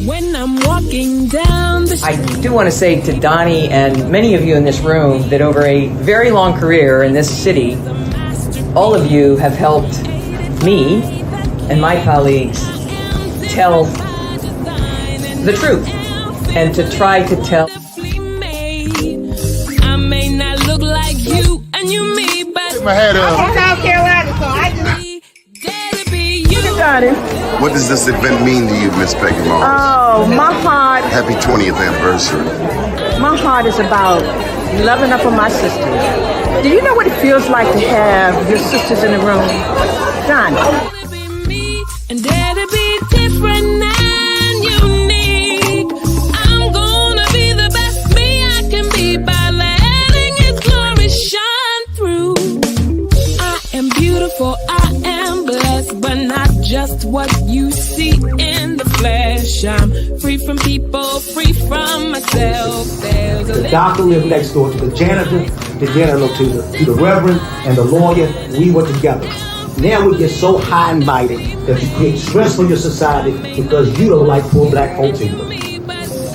When I'm walking down the street. I do want to say to Doni and many of you in this room that over a very long career in this city, all of you have helped me and my colleagues tell the truth and to try to tell. I may not look like you and you me, but my head up. I'm from South Carolina, so I just... What does this event mean to you, Miss Peggy Morris? Oh, my heart. Happy 20th anniversary. My heart is about loving up on my sisters. Do you know what it feels like to have your sisters in the room? John. And dare to be different and unique. I'm gonna be the best me I can be by letting His glory shine through. I am beautiful, I am blessed, but not just what you see in the flesh. I'm free from people, free from myself. The doctor lived next door to the janitor, to the reverend, and the lawyer. We were together. Now we get so high and mighty that you create stress for your society because you don't like poor black folks either.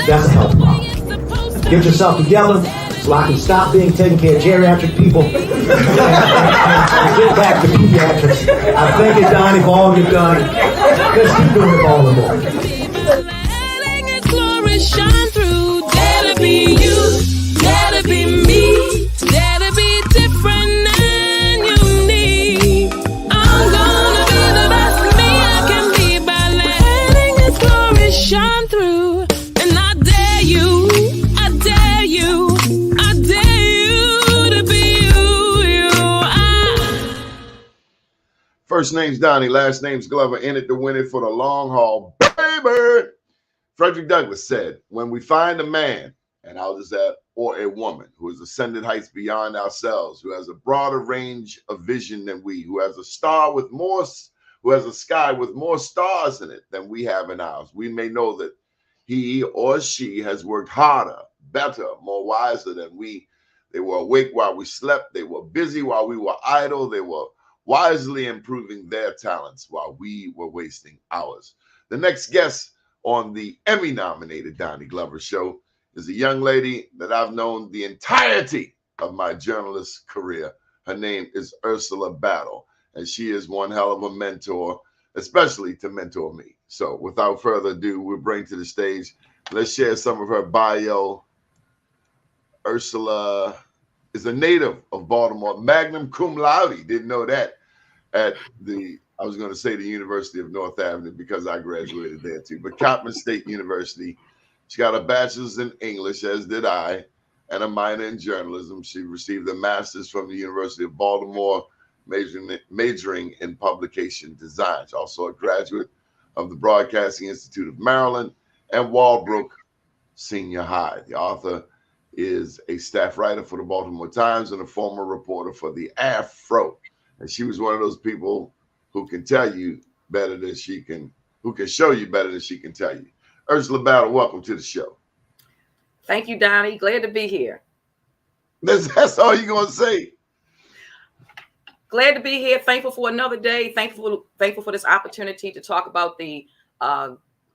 That's a health problem. Get yourself together so I can stop being taking care of geriatric people and get back to pediatrics. I thank you, Doni, for all you've done. Let's keep doing it for all the more. Letting His glory shine through. Dare to be you, dare to be me, dare to be different and unique. I'm gonna be the best me I can be by letting His glory shine through. And I dare you, I dare you, I dare you to be you. First name's Doni, last name's Glover, in it to win it for the long haul, baby. Frederick Douglass said, when we find a man, and I'll just add, or a woman who has ascended heights beyond ourselves, who has a broader range of vision than we, who has a sky with more stars in it than we have in ours, we may know that he or she has worked harder, better, more wiser than we. They were awake while we slept. They were busy while we were idle. They were wisely improving their talents while we were wasting ours. The next guest on the Emmy-nominated Doni Glover Show is a young lady that I've known the entirety of my journalist career. Her name is Ursula V, and she is one hell of a mentor, especially to mentor me. So without further ado, we'll bring to the stage, let's share some of her bio. Ursula is a native of Baltimore, Magna Cum Laude, didn't know that, at the, I was going to say the University of North Avenue because I graduated there too, but Coppin State University. She got a bachelor's in English, as did I, and a minor in journalism. She received a master's from the University of Baltimore, majoring in publication design. She's also a graduate of the Broadcasting Institute of Maryland and Walbrook Senior High. The author is a staff writer for the Baltimore Times and a former reporter for the AFRO. And she was one of those people who can tell you better than she can, who can show you better than she can tell you. Ursula V, welcome to the show. Thank you, Doni. Glad to be here. That's all you're going to say. Glad to be here. Thankful for another day. Thankful for this opportunity to talk about the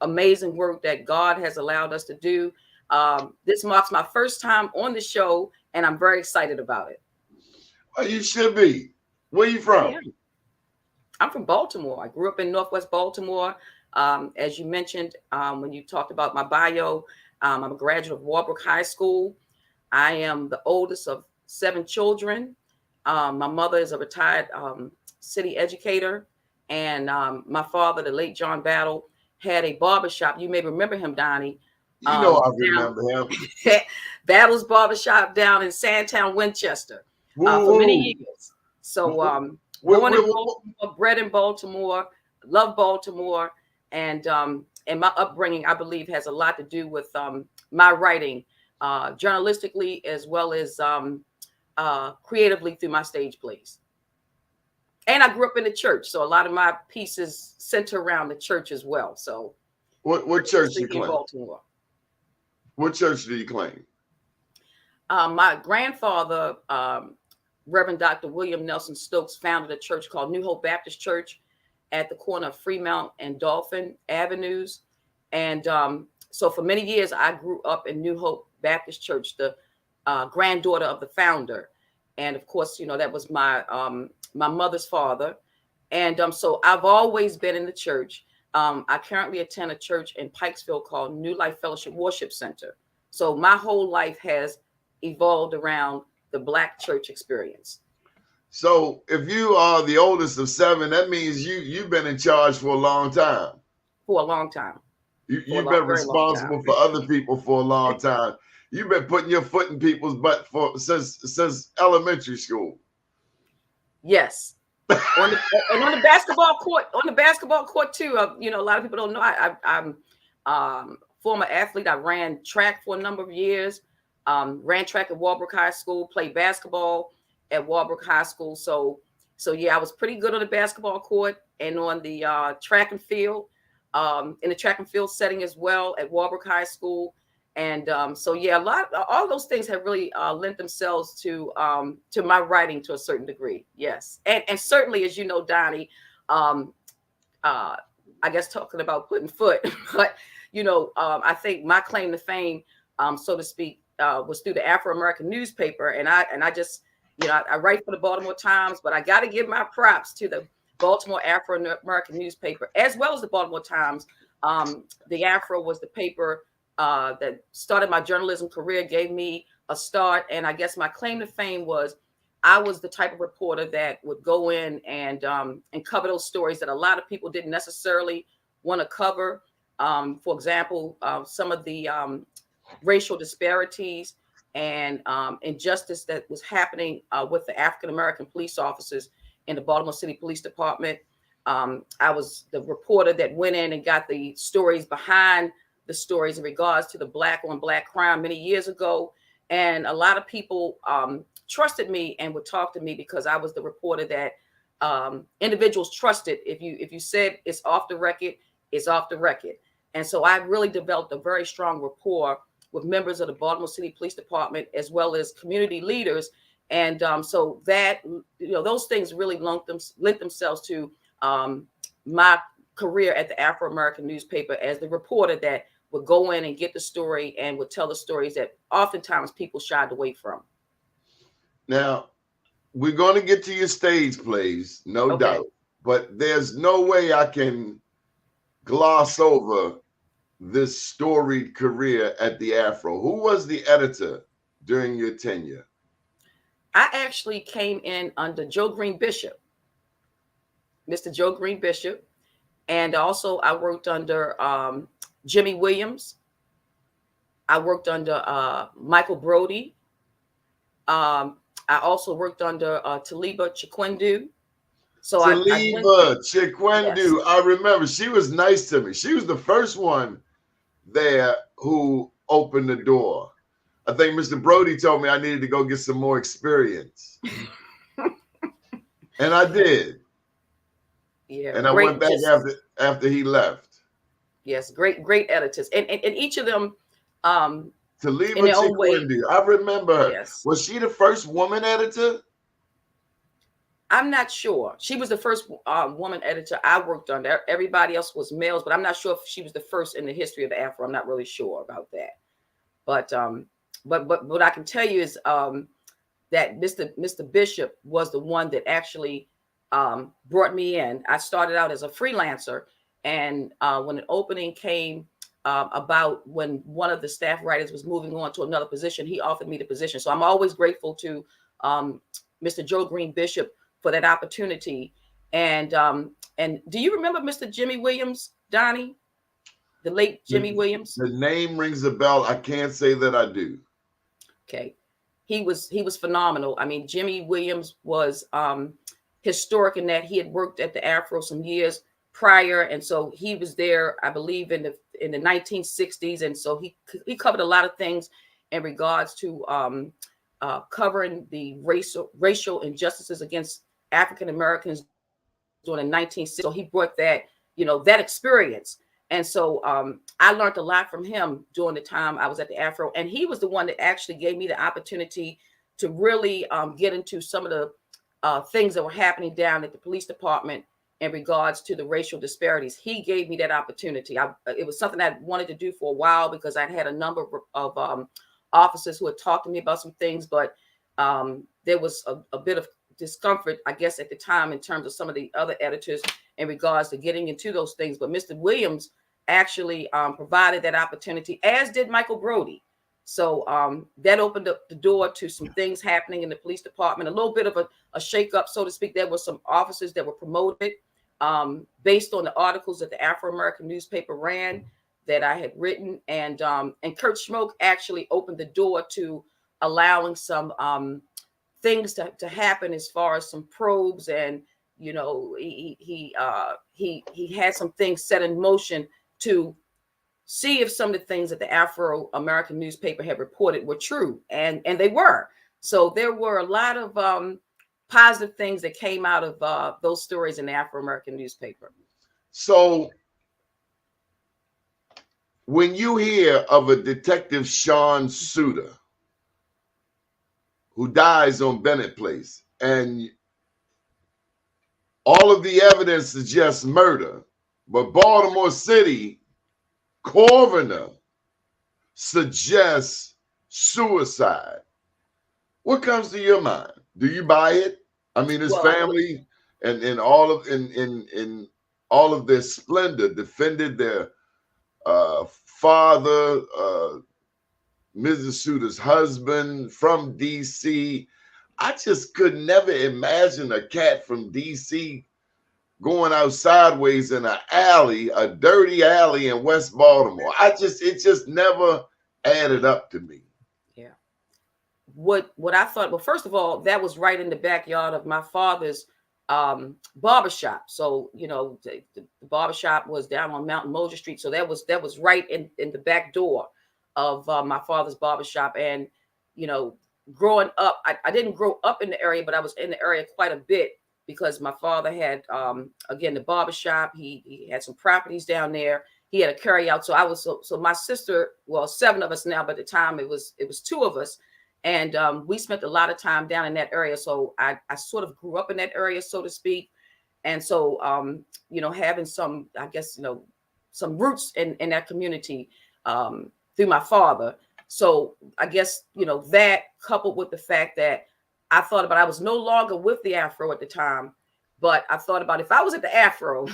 amazing work that God has allowed us to do. This marks my first time on the show, and I'm very excited about it. Well, you should be. Where are you from? I'm from Baltimore. I grew up in Northwest Baltimore. As you mentioned, when you talked about my bio, I'm a graduate of Walbrook High School. I am the oldest of 7 children. My mother is a retired city educator, and my father, the late John Battle, had a barbershop. You may remember him, Doni. You know I remember him. Battle's Barbershop down in Sandtown, Winchester, for many years. So born in Baltimore, bred in Baltimore, love Baltimore, and my upbringing, I believe, has a lot to do with my writing, journalistically as well as creatively through my stage plays. And I grew up in the church, so a lot of my pieces center around the church as well. So, what church do you claim? Baltimore. What church do you claim? My grandfather, Reverend Dr. William Nelson Stokes, founded a church called New Hope Baptist Church at the corner of Fremont and Dolphin Avenues. And so for many years, I grew up in New Hope Baptist Church, the granddaughter of the founder. And of course, that was my my mother's father. And so I've always been in the church. I currently attend a church in Pikesville called New Life Fellowship Worship Center. So my whole life has evolved around the Black church experience. So if you are the oldest of 7, that means you've been in charge for a long time. For a long time. You've been responsible for other people for a long time. You've been putting your foot in people's butt since elementary school. Yes. on the basketball court too. A lot of people don't know. I'm former athlete. I ran track for a number of years. Ran track at Walbrook High School. Played basketball at Walbrook High School. So yeah, I was pretty good on the basketball court and on the track and field. In the track and field setting as well at Walbrook High School. And so yeah, all those things have really lent themselves to my writing to a certain degree. Yes, and certainly, as you know, Doni, I guess talking about putting foot, but I think my claim to fame, so to speak, was through the Afro-American Newspaper, and I just I write for the Baltimore Times, but I got to give my props to the Baltimore Afro-American Newspaper as well as the Baltimore Times. The Afro was the paper that started my journalism career, gave me a start. And I guess my claim to fame was I was the type of reporter that would go in and cover those stories that a lot of people didn't necessarily want to cover. For example, some of the racial disparities and injustice that was happening with the African-American police officers in the Baltimore City Police Department. I was the reporter that went in and got the stories behind the stories in regards to the Black on Black crime many years ago. And a lot of people trusted me and would talk to me because I was the reporter that individuals trusted. If you said it's off the record, it's off the record. And so I really developed a very strong rapport with members of the Baltimore City Police Department as well as community leaders. And so that, those things really lent themselves to my career at the Afro-American Newspaper as the reporter that would go in and get the story and would tell the stories that oftentimes people shied away from. Now, we're going to get to your stage plays, no doubt, but there's no way I can gloss over this storied career at the Afro. Who was the editor during your tenure? I actually came in under Joe Green Bishop, Mr. Joe Green Bishop. And also I worked under Jimmy Williams. I worked under Michael Brody. I also worked under Taliba Chikwendu. So Taliba Chikwendu, yes. I remember she was nice to me. She was the first one there who opened the door. I think Mr. Brody told me I needed to go get some more experience. And I did. Yeah. And I went back after he left. Yes, great editors. And each of them Taliba Chikwendu, I remember her. Yes. Was she the first woman editor? I'm not sure. She was the first woman editor I worked under. Everybody else was males, but I'm not sure if she was the first in the history of the Afro. I'm not really sure about that. But what I can tell you is that Mr. Bishop was the one that actually brought me in. I started out as a freelancer, and when an opening came about when one of the staff writers was moving on to another position, he offered me the position. So I'm always grateful to Mr. Joe Green Bishop for that opportunity. And do you remember Mr. Jimmy Williams, Doni? The late Jimmy Williams? The name rings a bell. I can't say that I do. Okay. He was phenomenal. I mean, Jimmy Williams was historic in that he had worked at the Afro some years prior. And so he was there, I believe, in the 1960s. And so he covered a lot of things in regards to covering the racial injustices against African Americans during the 1960s. So he brought that, that experience. And so I learned a lot from him during the time I was at the Afro. And he was the one that actually gave me the opportunity to really get into some of the things that were happening down at the police department in regards to the racial disparities. He gave me that opportunity. It was something I wanted to do for a while because I'd had a number of officers who had talked to me about some things, but there was a bit of discomfort, I guess, at the time in terms of some of the other editors in regards to getting into those things. But Mr. Williams actually provided that opportunity, as did Michael Brody. So that opened up the door to some things happening in the police department, a little bit of a shakeup, so to speak. There were some officers that were promoted based on the articles that the Afro-American newspaper ran that I had written. And Kurt Schmoke actually opened the door to allowing some things to happen as far as some probes. And, you know, he had some things set in motion to see if some of the things that the Afro-American newspaper had reported were true, and they were. So there were a lot of positive things that came out of those stories in the Afro-American newspaper. So when you hear of a Detective Sean Suter who dies on Bennett Place, and all of the evidence suggests murder, but Baltimore City coroner suggests suicide, what comes to your mind? Do you buy it? I mean, his family and all of in all of their splendor defended their father, Mrs. Suter's husband from DC. I just could never imagine a cat from DC going out sideways in an alley, a dirty alley in West Baltimore. It just never added up to me. Yeah. What I thought, well, first of all, that was right in the backyard of my father's barbershop. So, you know, the barbershop was down on Mountain Mosier Street. So that was right in the back door of my father's barbershop. And, you know, growing up, I didn't grow up in the area, but I was in the area quite a bit, because my father had, again, the barbershop. He had some properties down there. He had a carry out. So so my sister, well, 7 of us now, but at the time it was 2 of us. And we spent a lot of time down in that area. So I sort of grew up in that area, so to speak. And so, you know, having some, I guess, you know, some roots in that community through my father. So I guess, you know, that coupled with the fact that I thought about, I was no longer with the Afro at the time, but I thought about, if I was at the Afro,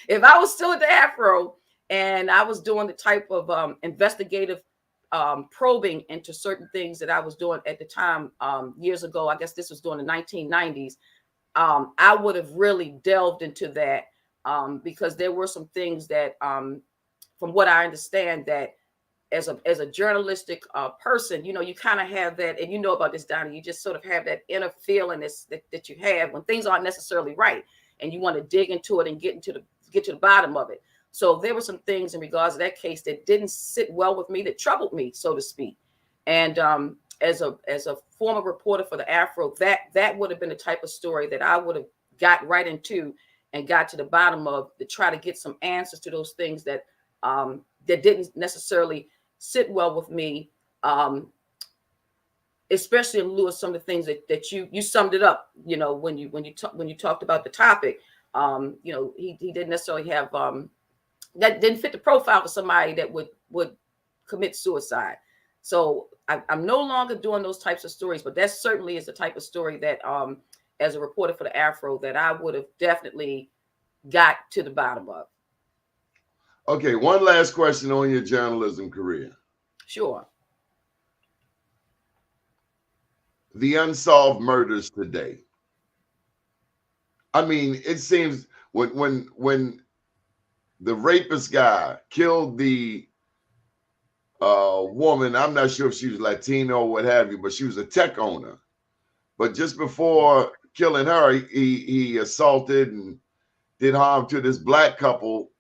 if I was still at the Afro and I was doing the type of investigative probing into certain things that I was doing at the time years ago, I guess this was during the 1990s, I would have really delved into that because there were some things that, from what I understand, that as a journalistic person, you know, you kind of have that, and you know about this, Doni, you just sort of have that inner feeling that you have when things aren't necessarily right, and you want to dig into it and get to the bottom of it. So there were some things in regards to that case that didn't sit well with me, that troubled me, so to speak. And as a former reporter for the Afro, that would have been the type of story that I would have got right into and got to the bottom of, to try to get some answers to those things that that didn't necessarily sit well with me, especially in lieu of some of the things that you summed it up. You know, when you talked about the topic, you know, he didn't necessarily have that didn't fit the profile for somebody that would commit suicide. So I'm no longer doing those types of stories, but that certainly is the type of story that, as a reporter for the Afro, that I would have definitely got to the bottom of. Okay, one last question on your journalism career. Sure. The unsolved murders today. I mean, it seems when the rapist guy killed the woman, I'm not sure if she was Latino or what have you, but she was a tech owner. But just before killing her, he assaulted and did harm to this black couple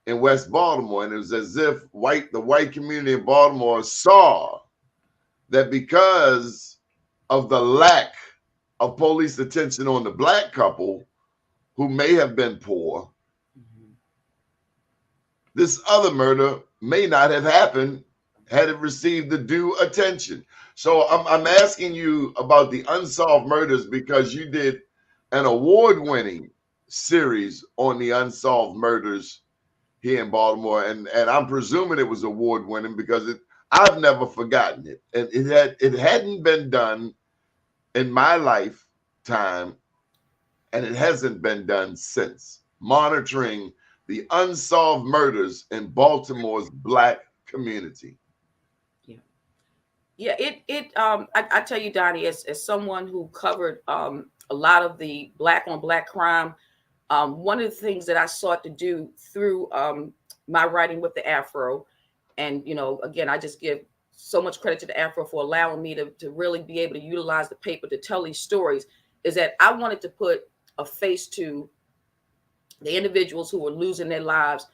in West Baltimore. And it was as if the white community in Baltimore saw that because of the lack of police attention on the black couple, who may have been poor, this other murder may not have happened had it received the due attention. So I'm asking you about the unsolved murders because you did an award-winning series on the unsolved murders here in Baltimore, and I'm presuming it was award winning because I've never forgotten it, and it hadn't been done in my lifetime, and it hasn't been done since, monitoring the unsolved murders in Baltimore's Black community. Yeah, I tell you, Donnie, as someone who covered a lot of the Black on Black crime, one of the things that I sought to do through my writing with the Afro, and again, I just give so much credit to the Afro for allowing me to really be able to utilize the paper to tell these stories, is that I wanted to put a face to the individuals who were losing their lives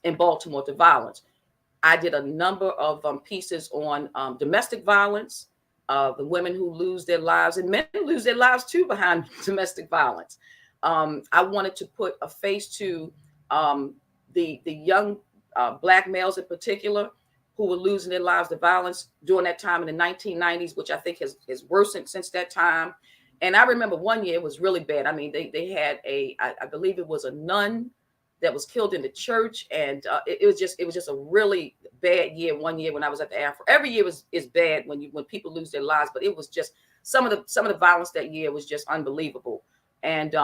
in Baltimore to violence. I did a number of pieces on domestic violence, the women who lose their lives, and men who lose their lives too behind domestic violence. I wanted to put a face to the young Black males in particular who were losing their lives to violence during that time in the 1990s, which I think has worsened since that time. And I remember one year it was really bad. I mean, they had I believe it was a nun that was killed in the church, and it was just a really bad year. One year when I was at the Afro, every year is bad when people lose their lives, but it was just some of the violence that year was just unbelievable. And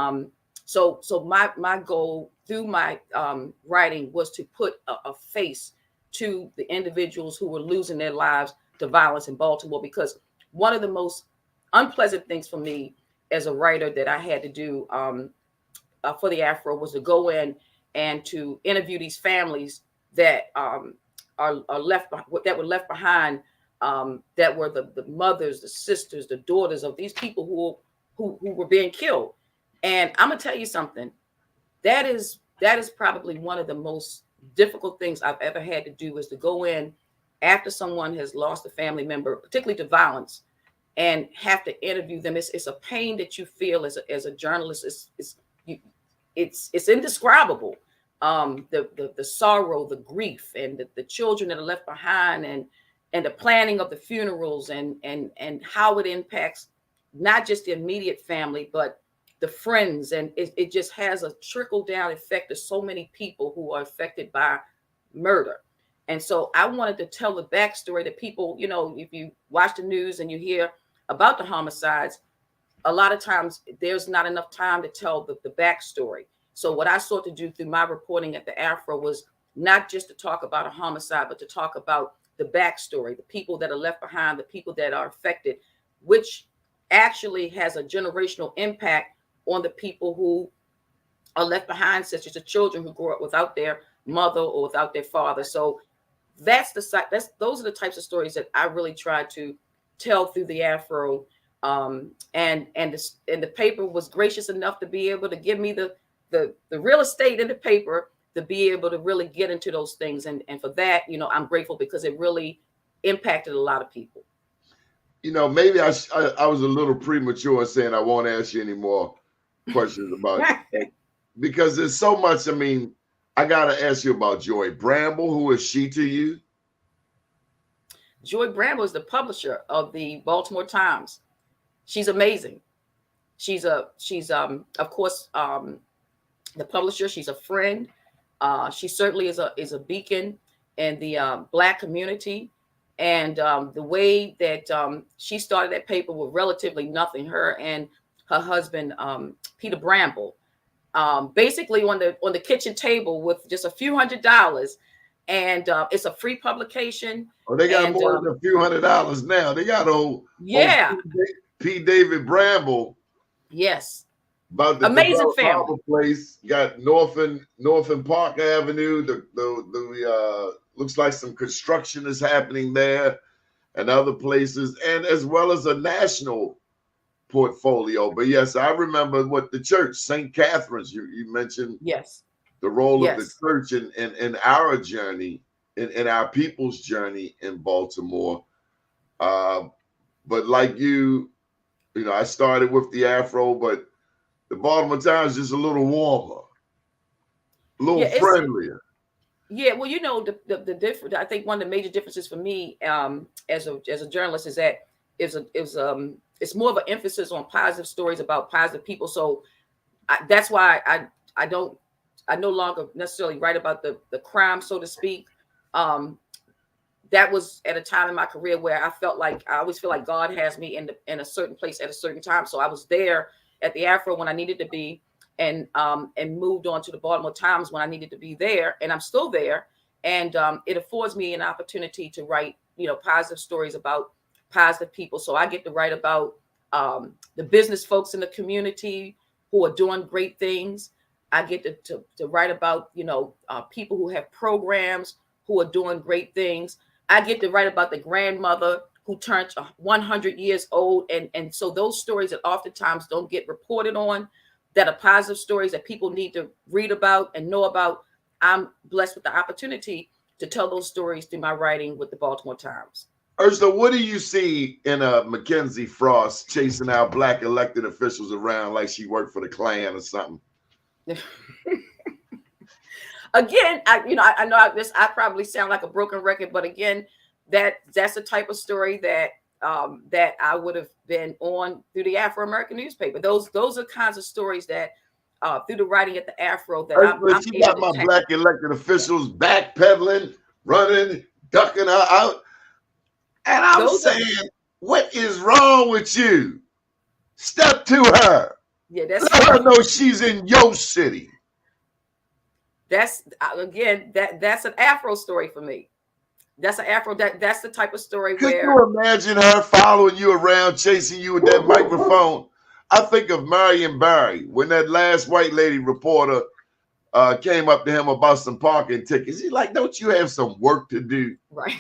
so my goal through my writing was to put a face to the individuals who were losing their lives to violence in Baltimore, because one of the most unpleasant things for me as a writer that I had to do for the Afro was to go in and to interview these families that were left behind, that were the mothers, the sisters, the daughters of these people who were being killed. And I'm gonna tell you something, that is probably one of the most difficult things I've ever had to do, is to go in after someone has lost a family member, particularly to violence, and have to interview them. It's a pain that you feel as a journalist. It's indescribable. The sorrow, the grief, and the children that are left behind, and the planning of the funerals, and how it impacts not just the immediate family, but the friends. And it just has a trickle down effect to so many people who are affected by murder. And so I wanted to tell the backstory that people, if you watch the news and you hear about the homicides, a lot of times there's not enough time to tell the backstory. So what I sought to do through my reporting at the Afro was not just to talk about a homicide, but to talk about the backstory, the people that are left behind, the people that are affected, which actually has a generational impact on the people who are left behind, such as the children who grew up without their mother or without their father. So those are the types of stories that I really try to tell through the Afro. And the paper was gracious enough to be able to give me the real estate in the paper to be able to really get into those things. And for that, I'm grateful, because it really impacted a lot of people. Maybe I was a little premature in saying I won't ask you any more questions about it, because there's so much. I mean, I got to ask you about Joy Bramble. Who is she to you? Joy Bramble is the publisher of the Baltimore Times. She's amazing. She's of course, the publisher. She's a friend. She certainly is a beacon in the Black community. And the way that she started that paper with relatively nothing, her and her husband, Peter Bramble, basically on the kitchen table with just a few $100s. And it's a free publication. Oh, they got more than a few $100s now. They got old P. David Bramble. Yes. About the amazing family place. Got Northern Park Avenue. The looks like some construction is happening there, and other places, and as well as a national portfolio. But yes, I remember what the church, St. Catherine's, you mentioned. Yes. The role of the church in our journey, in our people's journey in Baltimore. But like you, I started with the Afro, but the Baltimore Times is just a little warmer, a little friendlier. Yeah, well, the difference. I think one of the major differences for me as a journalist is that it's more of an emphasis on positive stories about positive people. So that's why I no longer necessarily write about the crime, so to speak. That was at a time in my career where I always feel like God has me in a certain place at a certain time. So I was there at the Afro when I needed to be, and moved on to the Baltimore Times when I needed to be there, and I'm still there. And it affords me an opportunity to write, positive stories about positive people. So I get to write about the business folks in the community who are doing great things. I get to write about, people who have programs who are doing great things. I get to write about the grandmother who turned 100 years old. And so those stories that oftentimes don't get reported on, that are positive stories that people need to read about and know about, I'm blessed with the opportunity to tell those stories through my writing with the Baltimore Times. Ursula, what do you see in Mackenzie Frost chasing out Black elected officials around like she worked for the Klan or something? Again, I know I probably sound like a broken record, but again, that's the type of story that I would have been on through the Afro-American newspaper. Those are kinds of stories that through the writing at the Afro that I'm she got my Black elected officials backpedaling, running, ducking her out. And I'm saying, what is wrong with you? Step to her. Yeah, that's let her know she's in your city. That's that's an Afro story for me. That's an Afro. That's the type of story Could you imagine her following you around, chasing you with that microphone? I think of Marion Barry when that last white lady reporter came up to him about some parking tickets. He's like, "Don't you have some work to do?" Right.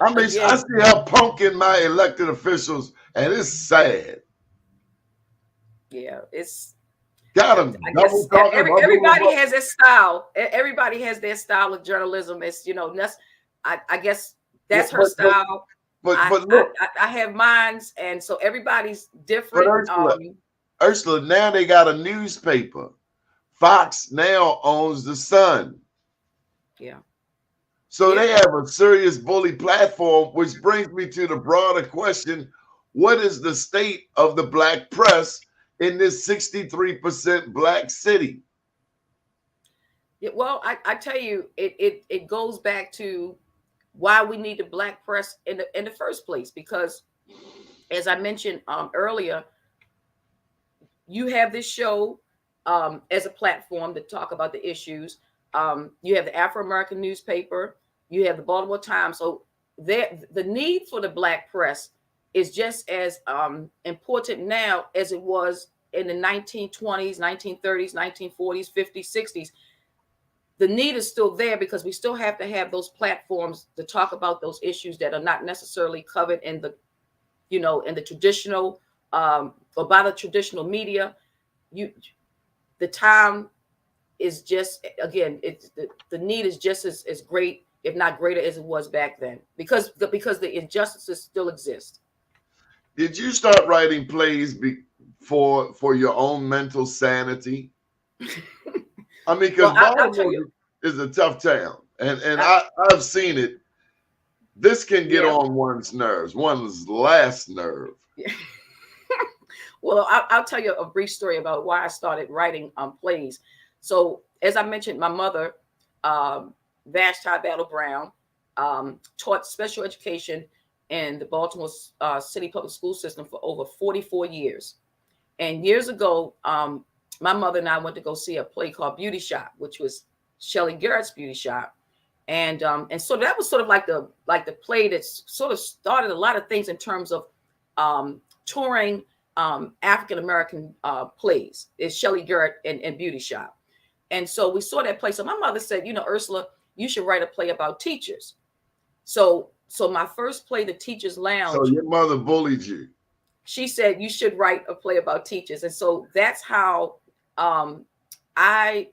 I mean, I see her punking my elected officials, and it's sad. Yeah, it's. Got him. Everybody has their style. Everybody has their style of journalism. It's that's. I guess that's her style. But look, I have mines, and so everybody's different. Ursula, now they got a newspaper. Fox now owns the Sun. Yeah. So they have a serious bully platform, which brings me to the broader question: what is the state of the Black press in this 63% Black city? Yeah, well, I tell you, it goes back to why we need the Black press in the first place. Because, as I mentioned earlier, you have this show as a platform to talk about the issues. You have the Afro-American newspaper. You have the Baltimore Times. So the need for the Black press is just as important now as it was in the 1920s, 1930s, 1940s, 50s, 60s. The need is still there because we still have to have those platforms to talk about those issues that are not necessarily covered in the, in the traditional or by the traditional media. The time is just, again, the need is just as great, if not greater, as it was back then, because the injustices still exist. Did you start writing plays for your own mental sanity? I mean, because Baltimore is a tough town, and I've seen it. This can get on one's nerves, one's last nerve. Yeah. Well, I'll tell you a brief story about why I started writing plays. So, as I mentioned, my mother, Vashti Battle Brown, taught special education in the Baltimore City Public School System for over 44 years. And years ago, my mother and I went to go see a play called Beauty Shop, which was Shelley Garrett's Beauty Shop. And so that was sort of like the play that sort of started a lot of things in terms of touring African-American plays. It's Shelley Garrett and Beauty Shop. And so we saw that play. So my mother said, Ursula, you should write a play about teachers. So my first play, The Teacher's Lounge. So your mother bullied you. She said, you should write a play about teachers. And so that's how I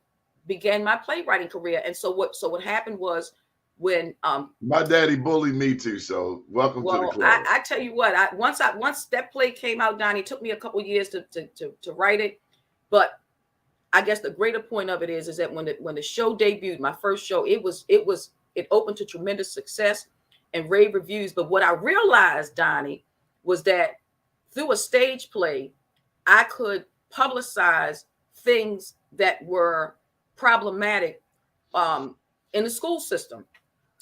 began my playwriting career. And so what happened was when my daddy bullied me too. So welcome to the club. I tell you what, once that play came out, Donnie, it took me a couple years to write it. But I guess the greater point of it is that when the show debuted, my first show, it opened to tremendous success and rave reviews. But what I realized, Donnie, was that through a stage play, I could publicize things that were problematic in the school system.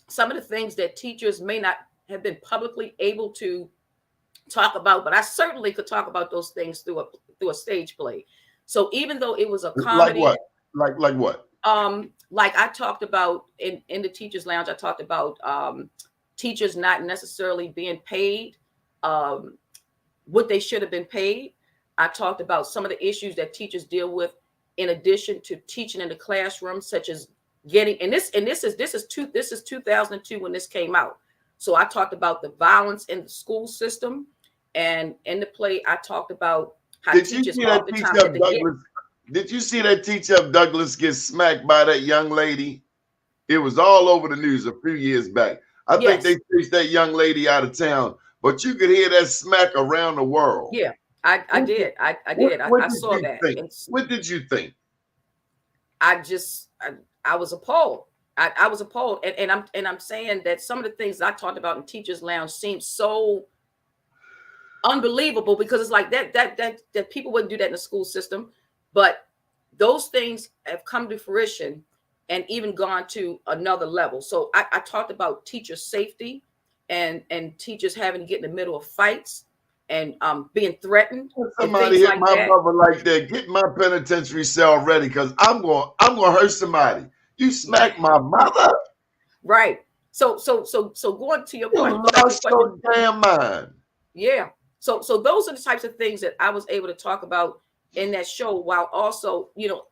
Some of the things that teachers may not have been publicly able to talk about, but I certainly could talk about those things through a stage play. So even though it was a comedy, like what, like what? Like I talked about in the teachers' lounge, I talked about teachers not necessarily being paid what they should have been paid. I talked about some of the issues that teachers deal with in addition to teaching in the classroom, such as getting, and this is 2002 when this came out. So I talked about the violence in the school system, and in the play I talked about how teachers all the time had to get. Did you see that teacher of Douglas get smacked by that young lady? It was all over the news a few years back. I think they chased that young lady out of town, but you could hear that smack around the world. Yeah, I did. I saw that. What did you think? I was appalled. I was appalled, and I'm saying that some of the things I talked about in Teachers Lounge seem so unbelievable, because it's like that people wouldn't do that in the school system, but those things have come to fruition and even gone to another level. So I talked about teacher safety and teachers having to get in the middle of fights and being threatened. Somebody hit my mother like that. Get my penitentiary cell ready, because I'm going to hurt somebody. You smacked my mother. Right. So going to your point. You lost your damn mind. Yeah. So those are the types of things that I was able to talk about in that show, while also, you know,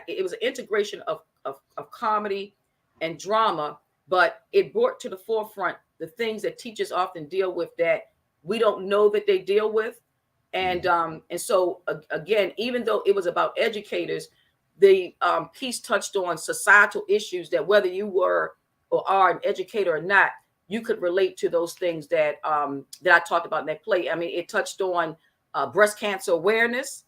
it was an integration of comedy and drama, but it brought to the forefront the things that teachers often deal with that we don't know that they deal with. And so again, even though it was about educators, the piece touched on societal issues that whether you were or are an educator or not, you could relate to those things that I talked about in that play. I mean, it touched on breast cancer awareness.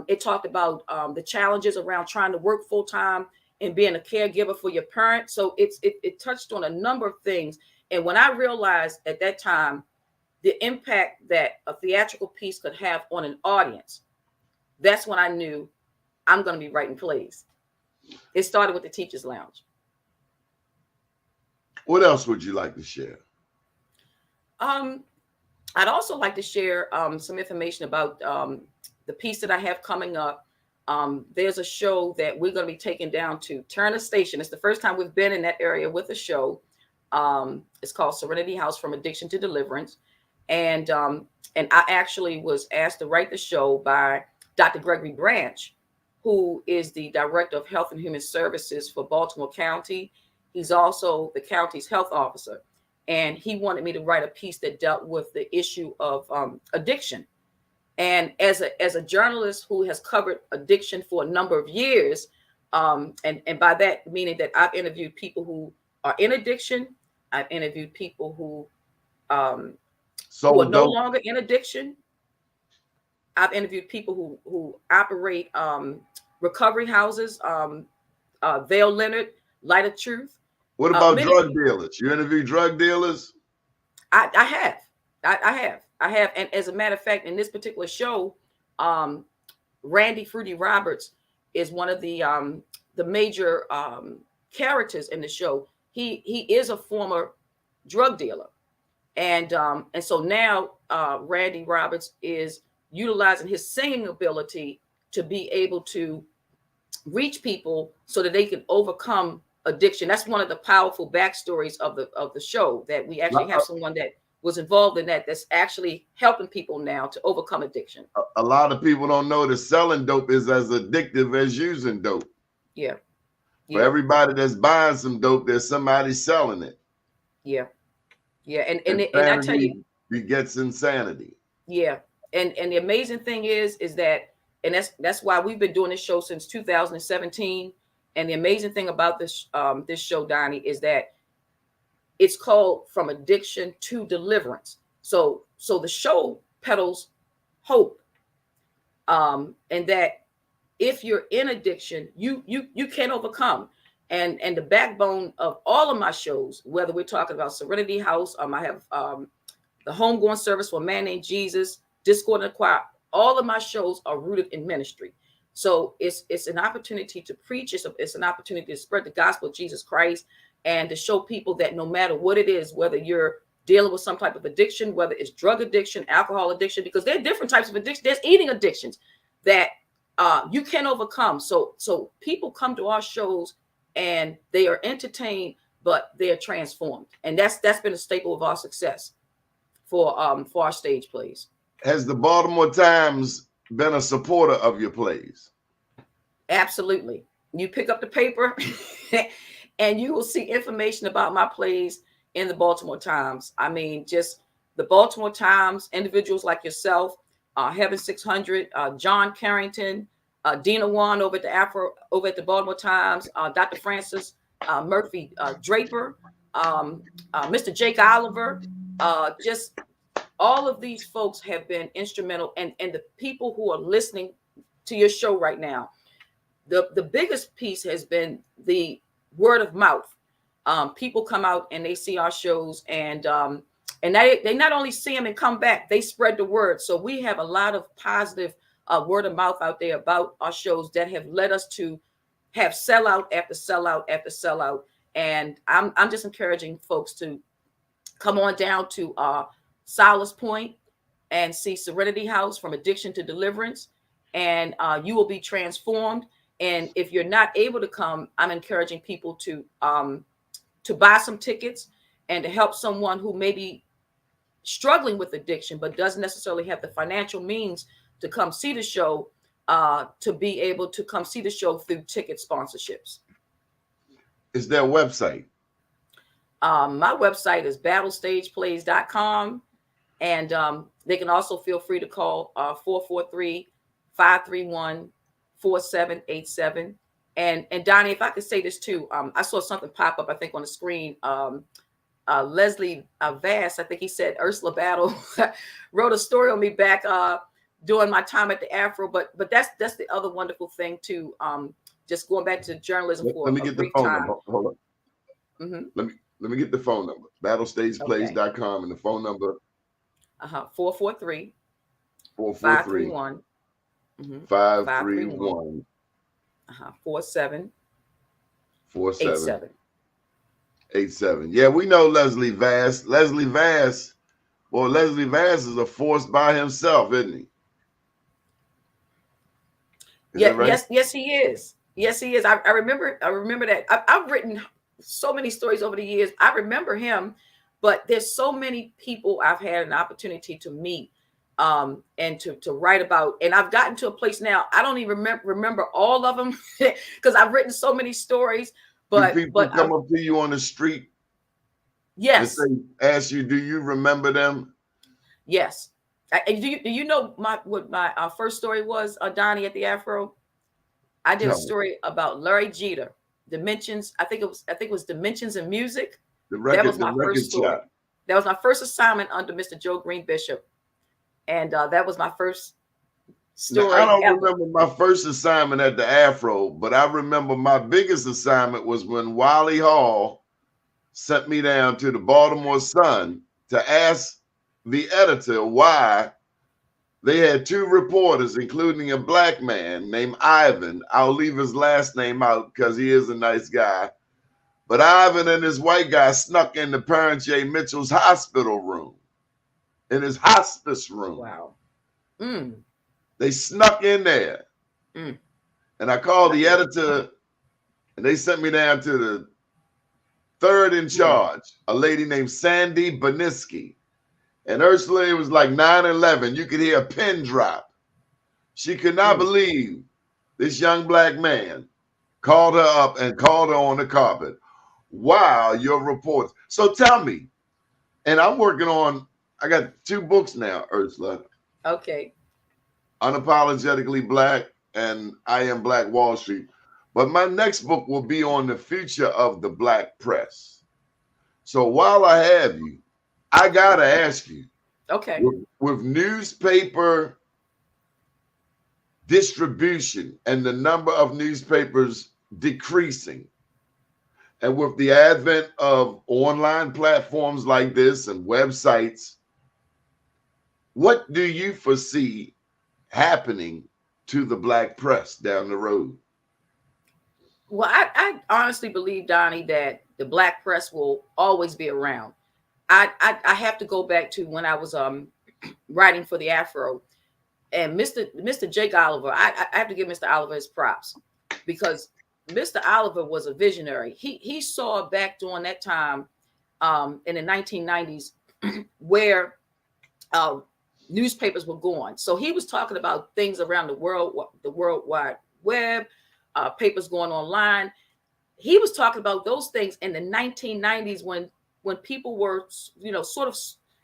It talked about the challenges around trying to work full time and being a caregiver for your parents. So it touched on a number of things. And when I realized at that time the impact that a theatrical piece could have on an audience, that's when I knew I'm going to be writing plays. It started with the Teachers Lounge. What else would you like to share? I'd also like to share some information about the piece that I have coming up. There's a show that we're going to be taking down to Turner Station. It's the first time we've been in that area with a show. It's called Serenity House from Addiction to Deliverance. And I actually was asked to write the show by Dr. Gregory Branch, who is the Director of Health and Human Services for Baltimore County. He's also the county's health officer. And he wanted me to write a piece that dealt with the issue of addiction. And as a journalist who has covered addiction for a number of years, and by that meaning that I've interviewed people who are in addiction, I've interviewed people who are no longer in addiction. I've interviewed people who operate recovery houses, Vale Leonard, Light of Truth. What about drug dealers? You interview drug dealers? I have. And as a matter of fact, in this particular show, Randy Fruity Roberts is one of the major characters in the show. He is a former drug dealer. And so now Randy Roberts is utilizing his singing ability to be able to reach people so that they can overcome addiction. That's one of the powerful backstories of the show, that we actually have someone that was involved in that's actually helping people now to overcome addiction. A lot of people don't know that selling dope is as addictive as using dope. Yeah. For everybody that's buying some dope, there's somebody selling it. Yeah. Yeah. And I tell you, begets insanity. Yeah. And the amazing thing is that, and that's why we've been doing this show since 2017. And the amazing thing about this show, Doni, is that it's called From Addiction to Deliverance. So the show peddles hope, and that if you're in addiction, you can overcome. And the backbone of all of my shows, whether we're talking about Serenity House, I have the Homegoing Service for a Man Named Jesus, Discord in the all of my shows are rooted in ministry. So it's an opportunity to preach. It's an opportunity to spread the gospel of Jesus Christ and to show people that no matter what it is, whether you're dealing with some type of addiction, whether it's drug addiction, alcohol addiction, because there are different types of addiction. There's eating addictions that you can overcome. So people come to our shows and they are entertained, but they are transformed. And that's been a staple of our success for our stage plays. Has the Baltimore Times been a supporter of your plays? Absolutely. You pick up the paper and you will see information about my plays in the Baltimore Times. I mean, just the Baltimore Times, individuals like yourself, Heaven 600, John Carrington, Dina Wan over at the Baltimore Times, Dr. Francis Murphy Draper, Mr. Jake Oliver, just all of these folks have been instrumental, and the people who are listening to your show right now, the biggest piece has been the word of mouth. People come out and they see our shows, and they not only see them and come back, they spread the word. So we have a lot of positive word of mouth out there about our shows that have led us to have sellout after sellout after sellout. And I'm just encouraging folks to come on down to Solace Point and see Serenity House from Addiction to Deliverance, and you will be transformed. And if you're not able to come, I'm encouraging people to buy some tickets and to help someone who may be struggling with addiction but doesn't necessarily have the financial means to come see the show, to be able to come see the show through ticket sponsorships. Is there a website? My website is battlestageplays.com, and they can also feel free to call 443-531-4787. And Donnie, if I could say this too, I saw something pop up, I think on the screen. Leslie Vass, I think he said Ursula Battle wrote a story on me back during my time at the Afro, but that's the other wonderful thing too. Just going back to journalism for let me get the phone number. Hold on. Mm-hmm. Let me get the phone number. Battlestageplays.com, and the phone number 443 531 4787. Yeah, we know Leslie Vass. Leslie Vass is a force by himself, isn't he? Yes, he is. Yes, he is. I remember that. I've written so many stories over the years. I remember him, but there's so many people I've had an opportunity to meet and to write about. And I've gotten to a place now, I don't even remember all of them because I've written so many stories. But do people come up to you on the street? Yes. And ask you, do you remember them? Yes. Do you know what my first story was, Donnie, at the Afro? I did a story about Larry Jeter, Dimensions. I think it was Dimensions in Music. That was my first story. That was my first assignment under Mr. Joe Green Bishop, and that was my first story. Now, I don't remember my first assignment at the Afro, but I remember my biggest assignment was when Wiley Hall sent me down to the Baltimore Sun to ask the editor why they had two reporters, including a black man named Ivan. I'll leave his last name out because he is a nice guy. But Ivan and his white guy snuck into Parent J. Mitchell's hospital room, in his hospice room. Wow. They snuck in there. And I called the editor, and they sent me down to the third in charge, a lady named Sandy Boniski. And Ursula, it was like 9/11. You could hear a pin drop. She could not believe this young black man called her up and called her on the carpet. Wow, your reports. So tell me, and I'm working on, I got 2 books now, Ursula. Okay. Unapologetically Black and I Am Black Wall Street. But my next book will be on the future of the black press. So while I have you, I gotta ask you. Okay. With newspaper distribution and the number of newspapers decreasing, and with the advent of online platforms like this and websites, what do you foresee happening to the black press down the road? Well, I honestly believe, Donnie, that the black press will always be around. I have to go back to when I was writing for the Afro, and Mr. Jake Oliver. I have to give Mr. Oliver his props, because Mr. Oliver was a visionary. He saw back during that time in the 1990s where newspapers were going. So he was talking about things around the world, the World Wide Web, papers going online. He was talking about those things in the 1990s when people were, sort of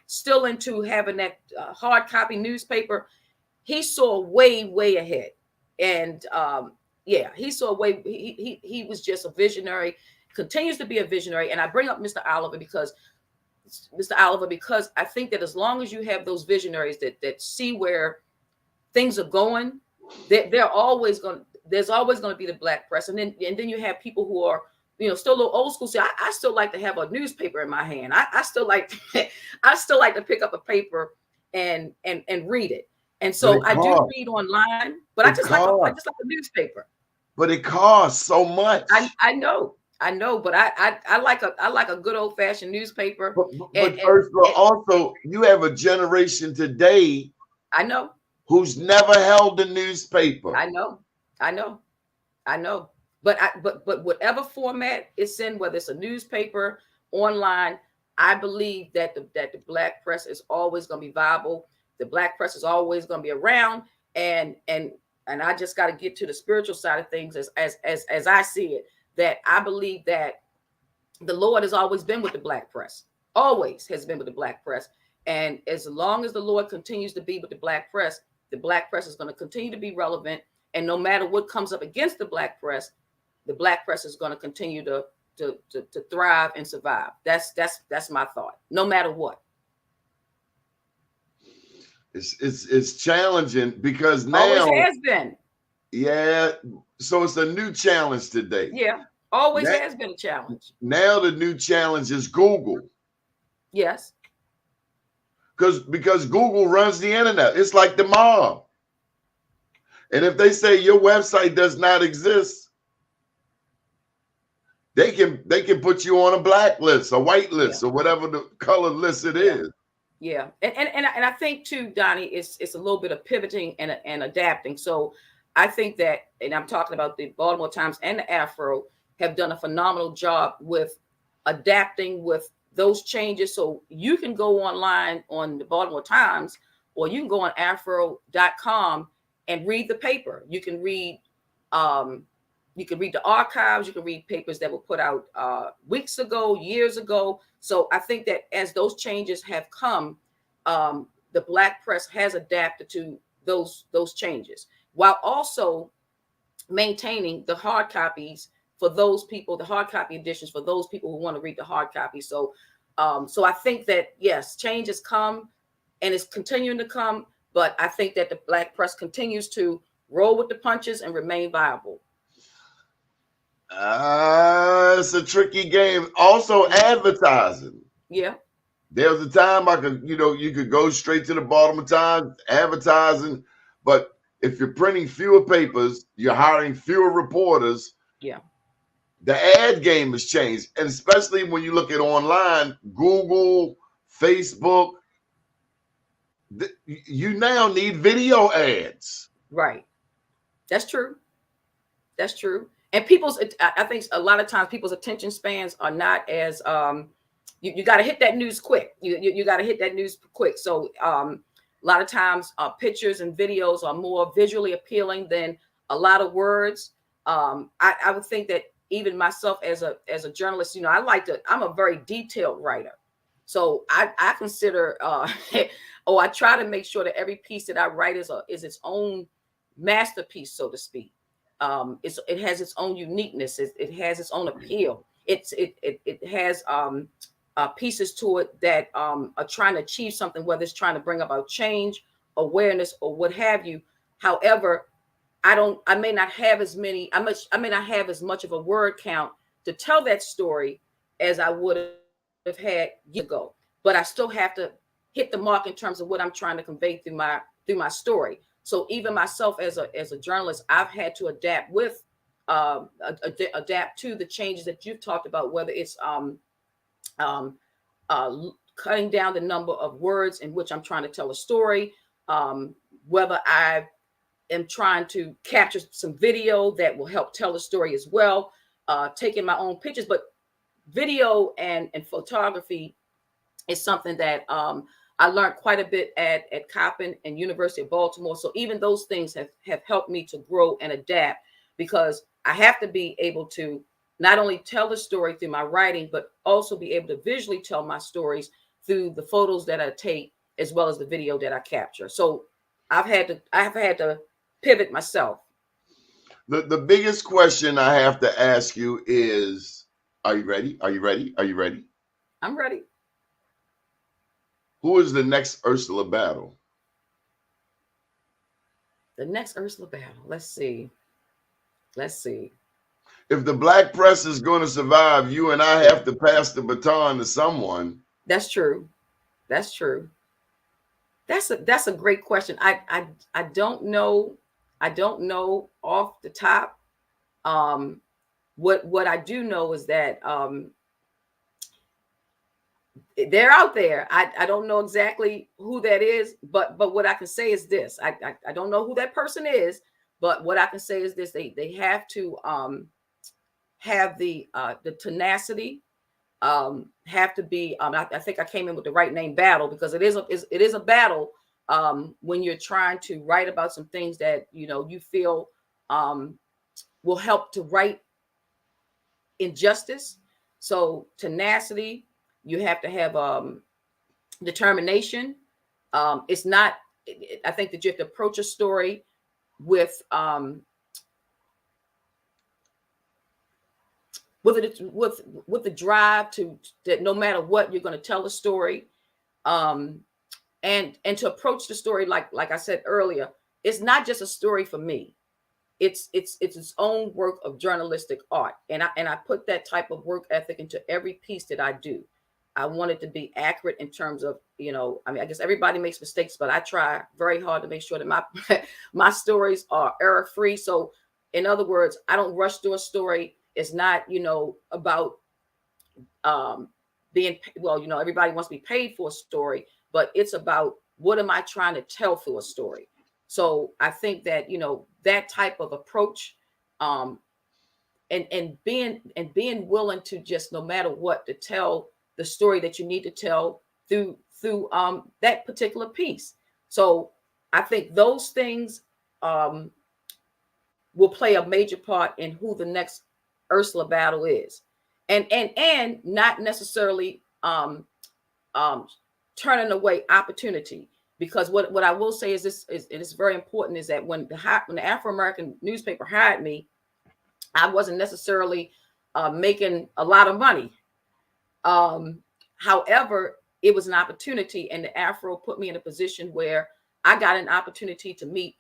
still into having that hard copy newspaper. He saw way ahead, and he saw way. He was just a visionary. Continues to be a visionary. And I bring up Mr. Oliver because I think that as long as you have those visionaries that see where things are going, there's always going to be the black press. And then you have people who are, still a little old school. See, I still like to have a newspaper in my hand. I still like to pick up a paper and read it. And so I do read online, but I just like a newspaper. But it costs so much. I know, but I like a good old fashioned newspaper. But first of all, also you have a generation today. I know. Who's never held a newspaper. I know. But whatever format it's in, whether it's a newspaper, online, I believe that the black press is always going to be viable. The black press is always going to be around, and I just got to get to the spiritual side of things as I see it. That I believe that the Lord has always been with the black press, always has been with the black press, and as long as the Lord continues to be with the black press is going to continue to be relevant. And no matter what comes up against the black press is going to continue to thrive and survive. That's my thought. No matter what. It's challenging because now always has been. Yeah, so it's a new challenge today. Yeah, always has been a challenge. Now the new challenge is Google. Yes. Because Google runs the internet. It's like the mob. And if they say your website does not exist, they can put you on a black list, a white list, or whatever the color list it is. Yeah, and I think too, Donnie, it's a little bit of pivoting and adapting. So I think that, and I'm talking about the Baltimore Times and the Afro have done a phenomenal job with adapting with those changes. So you can go online on the Baltimore Times, or you can go on afro.com and read the paper. You can read the archives. You can read papers that were put out weeks ago, years ago. So I think that as those changes have come, the black press has adapted to those changes, while also maintaining the hard copies for those people, the hard copy editions for those people who want to read the hard copy. So I think that, yes, change has come and it's continuing to come, but I think that the black press continues to roll with the punches and remain viable. It's a tricky game. Also advertising. Yeah. There was a time you could go straight to the Baltimore Times advertising, but if you're printing fewer papers, you're hiring fewer reporters. Yeah. The ad game has changed. And especially when you look at online, Google, Facebook, you now need video ads. Right. That's true. And I think a lot of times people's attention spans are not as, you got to hit that news quick. You got to hit that news quick. So a lot of times pictures and videos are more visually appealing than a lot of words. I would think that even myself as a journalist, I'm a very detailed writer. So I consider, I try to make sure that every piece that I write is its own masterpiece, so to speak. It has its own uniqueness. It has its own appeal. It has pieces to it that are trying to achieve something, whether it's trying to bring about change, awareness, or what have you. However, I may not have as much of a word count to tell that story as I would have had years ago. But I still have to hit the mark in terms of what I'm trying to convey through my story. So even myself as a journalist, I've had to adapt with adapt to the changes that you've talked about, whether it's cutting down the number of words in which I'm trying to tell a story, whether I am trying to capture some video that will help tell the story as well, taking my own pictures. But video and photography is something that I learned quite a bit at Coppin and University of Baltimore. So even those things have helped me to grow and adapt, because I have to be able to not only tell the story through my writing, but also be able to visually tell my stories through the photos that I take, as well as the video that I capture. So I've had to pivot myself. The biggest question I have to ask you is, are you ready? Are you ready? Are you ready? I'm ready. Who is the next Ursula battle? The next Ursula battle. Let's see. If the black press is going to survive, you and I have to pass the baton to someone. That's true. That's true. That's a great question. I don't know. I don't know off the top. What I do know is that they're out there. I don't know exactly who that is, but what I can say is this. I don't know who that person is, but what I can say is this: they have to have the tenacity, have to be. I think I came in with the right name, battle, because it is a battle when you're trying to write about some things that you feel will help to right injustice. So tenacity. You have to have determination. It's not. I think that you have to approach a story with the drive to that no matter what, you're going to tell a story, and to approach the story like I said earlier, it's not just a story for me. It's its own work of journalistic art, and I put that type of work ethic into every piece that I do. I want it to be accurate in terms of, I guess everybody makes mistakes, but I try very hard to make sure that my stories are error-free. So in other words, I don't rush through a story. It's not, about being, everybody wants to be paid for a story, but it's about what am I trying to tell through a story? So I think that, that type of approach, and being willing to just, no matter what, to tell the story that you need to tell through that particular piece. So I think those things will play a major part in who the next Ursula battle is, and not necessarily turning away opportunity, because what I will say is this is it is very important, is that when the Afro-American newspaper hired me, I wasn't necessarily making a lot of money. However, it was an opportunity, and the Afro put me in a position where I got an opportunity to meet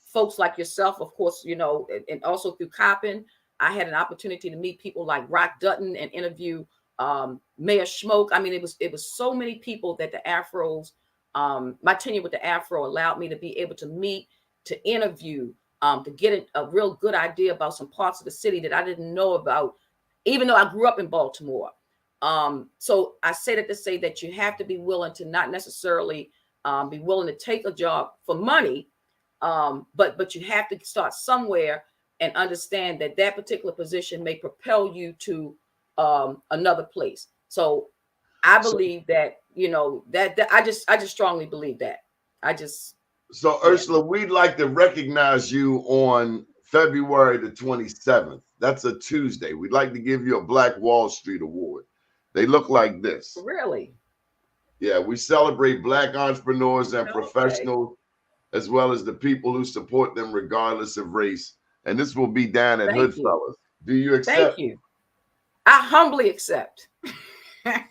folks like yourself, of course, and also through Coppin, I had an opportunity to meet people like Rock Dutton and interview Mayor Schmoke. I mean, it was so many people that the Afros, my tenure with the Afro allowed me to be able to meet, to interview, to get a real good idea about some parts of the city that I didn't know about, even though I grew up in Baltimore. So I say that to say that you have to be willing to not necessarily be willing to take a job for money, but you have to start somewhere and understand that that particular position may propel you to another place. So I believe that, that I just strongly believe that. So Ursula, we'd like to recognize you on February the 27th. That's a Tuesday. We'd like to give you a Black Wall Street Award. They look like this. Really? Yeah, we celebrate Black entrepreneurs and professionals, as well as the people who support them regardless of race. And this will be down at Hoodfellas. Do you accept? Thank you. I humbly accept.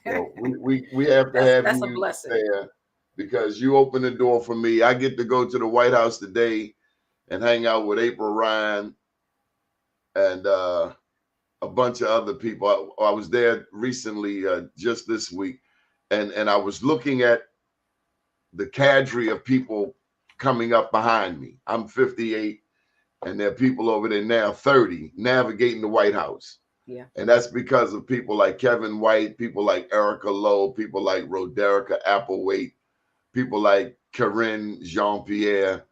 Well, we have to have that's you a blessing there, because you open the door for me. I get to go to the White House today and hang out with April Ryan and a bunch of other people. I was there recently, just this week, and I was looking at the cadre of people coming up behind me. I'm 58, and there are people over there now 30 navigating the White House. Yeah. And that's because of people like Kevin White, people like Erica Lowe, people like Roderica Applewhite, people like Corinne Jean-Pierre,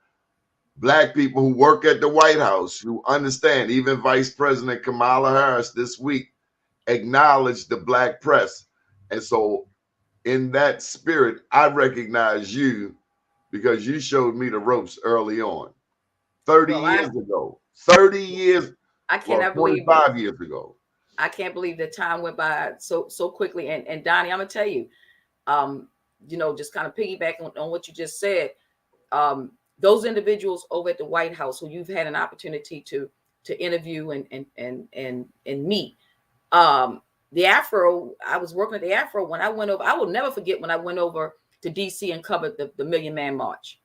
Black people who work at the White House, who understand. Even Vice President Kamala Harris this week acknowledged the Black press. And so in that spirit, I recognize you because you showed me the ropes early on. 30 years ago. 30 years. I cannot believe 25 years ago. I can't believe that time went by so quickly. And Donnie, I'm gonna tell you, just kind of piggyback on what you just said. Those individuals over at the White House who you've had an opportunity to interview and meet. The Afro, I was working at the Afro when I went over. I will never forget when I went over to DC and covered the Million Man March.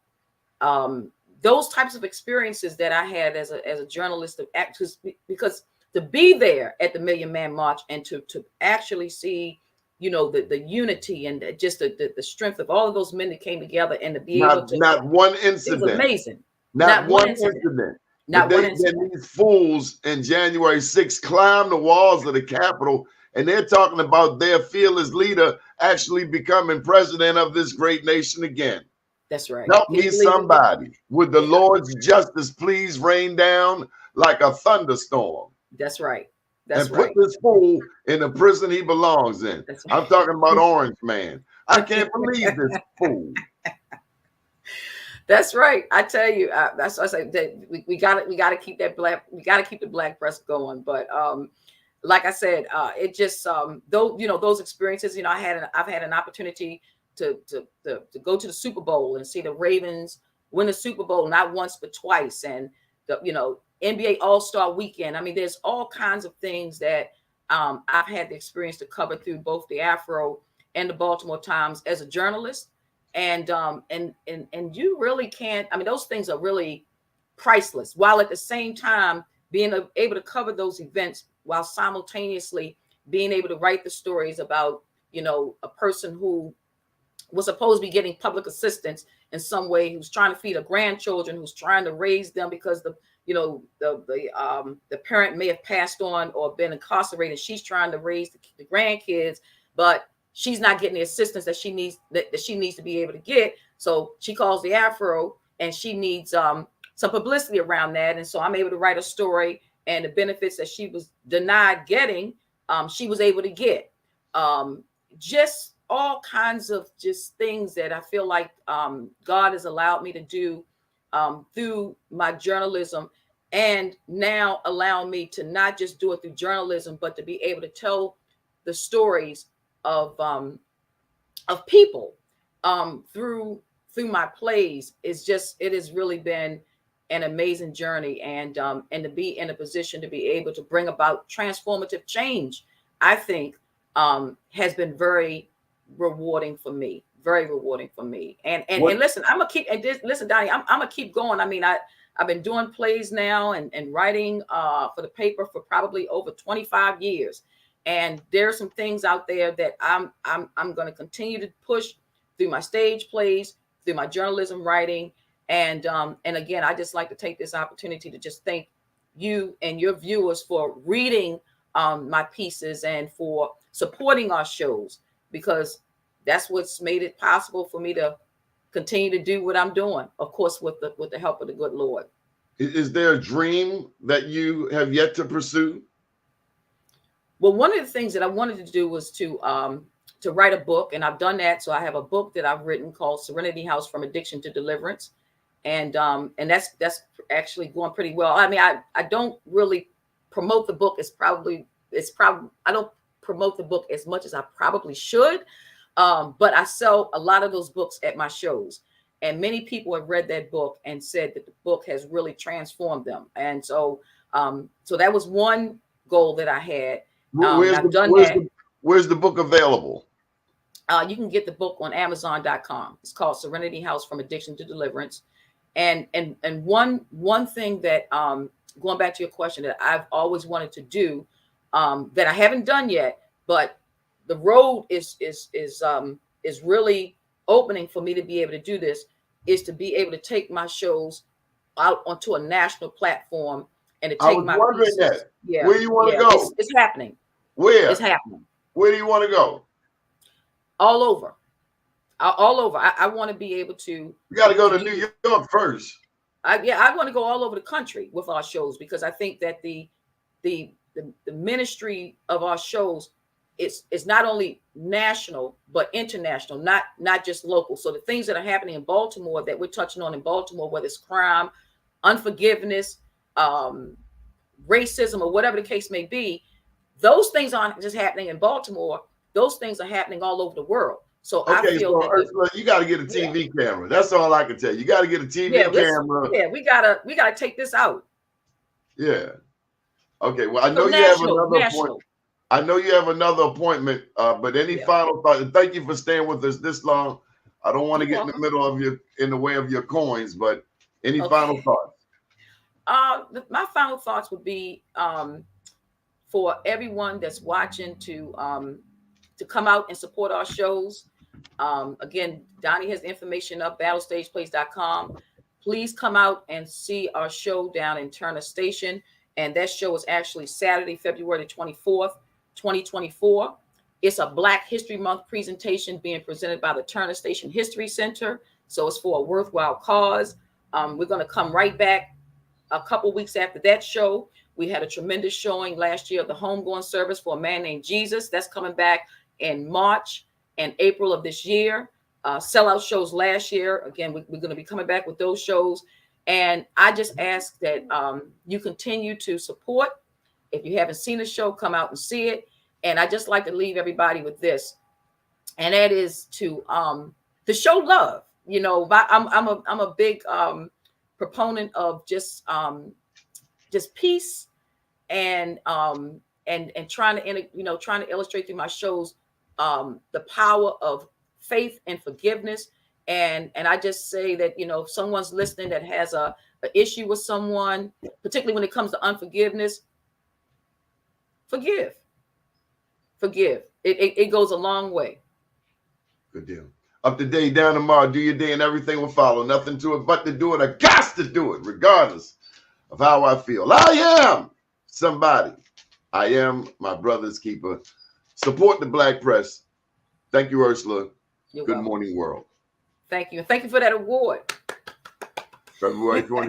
Those types of experiences that I had as a journalist of actors, because to be there at the Million Man March and to actually see, the unity and just the strength of all of those men that came together and to be able to. Not one incident. It was amazing. Not one incident. Not one incident. These fools in January 6th climbed the walls of the Capitol, and they're talking about their fearless leader actually becoming president of this great nation again. That's right. Help me, somebody. Would the Lord's justice please rain down like a thunderstorm? That's right. And put this fool in the prison he belongs in. Right. I'm talking about Orange Man. I can't believe this fool. That's right. I tell you, that's what I say. That we got to keep that black. We got to keep the Black press going. But like I said, it just those experiences. I've had an opportunity to go to the Super Bowl and see the Ravens win the Super Bowl not once but twice, and NBA All-Star Weekend. I mean, there's all kinds of things that I've had the experience to cover through both the Afro and the Baltimore Times as a journalist. And you really can't. I mean, those things are really priceless. While at the same time being able to cover those events, while simultaneously being able to write the stories about a person who was supposed to be getting public assistance in some way, who's trying to feed her grandchildren, who's trying to raise them because the parent may have passed on or been incarcerated. She's trying to raise the grandkids, but she's not getting the assistance that she needs to be able to get. So she calls the Afro, and she needs some publicity around that. And so I'm able to write a story, and the benefits that she was denied getting, she was able to get. Just all kinds of just things that I feel like God has allowed me to do through my journalism, and now allow me to not just do it through journalism, but to be able to tell the stories of people through my plays. It has really been an amazing journey, and to be in a position to be able to bring about transformative change, I think has been very rewarding for me. Very rewarding for me. And listen, listen, Donnie, I'm gonna keep going. I mean, I've been doing plays now and writing for the paper for probably over 25 years. And there are some things out there that I'm going to continue to push through my stage plays, through my journalism writing. And again, I just like to take this opportunity to just thank you and your viewers for reading my pieces and for supporting our shows, because that's what's made it possible for me to continue to do what I'm doing, of course, with the help of the good Lord. Is there a dream that you have yet to pursue? Well, one of the things that I wanted to do was to write a book, and I've done that. So I have a book that I've written called Serenity House: From Addiction to Deliverance, and that's actually going pretty well. I mean, I don't really promote the book. I don't promote the book as much as I probably should, but I sell a lot of those books at my shows, and many people have read that book and said that the book has really transformed them. And so that was one goal that I had. Where's the book available? You can get the book on Amazon.com. It's called Serenity House: From Addiction to Deliverance. And one thing that going back to your question, that I've always wanted to do, that I haven't done yet, but the road is really opening for me to be able to do this, is to be able to take my shows out onto a national platform and to I take was my wondering pieces. that. Yeah. Where you want to yeah, go? It's happening. Where? It's happening. Where do you want to go? All over. All over. I want to be able to. You got to go to New York first. I want to go all over the country with our shows, because I think that the ministry of our shows is not only national but international, not just local. So the things that are happening in Baltimore that we're touching on in Baltimore, whether it's crime, unforgiveness, racism, or whatever the case may be, those things aren't just happening in Baltimore. Those things are happening all over the world. So Okay, I feel that Ursula, you got to get a TV camera. That's all I can tell you. You got to get a TV camera. Yeah, we gotta take this out. Yeah. Okay. Well, I know you have another appointment. I know you have another appointment. But any final thought? Thank you for staying with us this long. I don't want to get in the middle of in the way of your coins, but any final thoughts? My final thoughts would be for everyone that's watching to come out and support our shows. Again, Doni has the information up, battlestageplays.com. Please come out and see our show down in Turner Station. And that show is actually Saturday, February 24th, 2024. It's a Black History Month presentation being presented by the Turner Station History Center. So it's for a worthwhile cause. We're going to come right back a couple weeks after that show. We had a tremendous showing last year of the homegoing service for a man named Jesus. That's coming back in March and April of this year. Sellout shows last year. Again, we're going to be coming back with those shows. And I just ask that you continue to support. If you haven't seen the show, come out and see it. And I just like to leave everybody with this, and that is to show love. You know, I'm a big proponent of just peace and trying to illustrate through my shows the power of faith and forgiveness. And I just say that, you know, if someone's listening that has a issue with someone, particularly when it comes to unforgiveness, forgive. It goes a long way. Good deal. Up to day, down tomorrow. Do your day and everything will follow. Nothing to it but to do it. I got to do it regardless of how I feel. I am somebody. I am my brother's keeper. Support the Black press. Thank you, Ursula. Good morning, world. Thank you. And thank you for that award. February 20.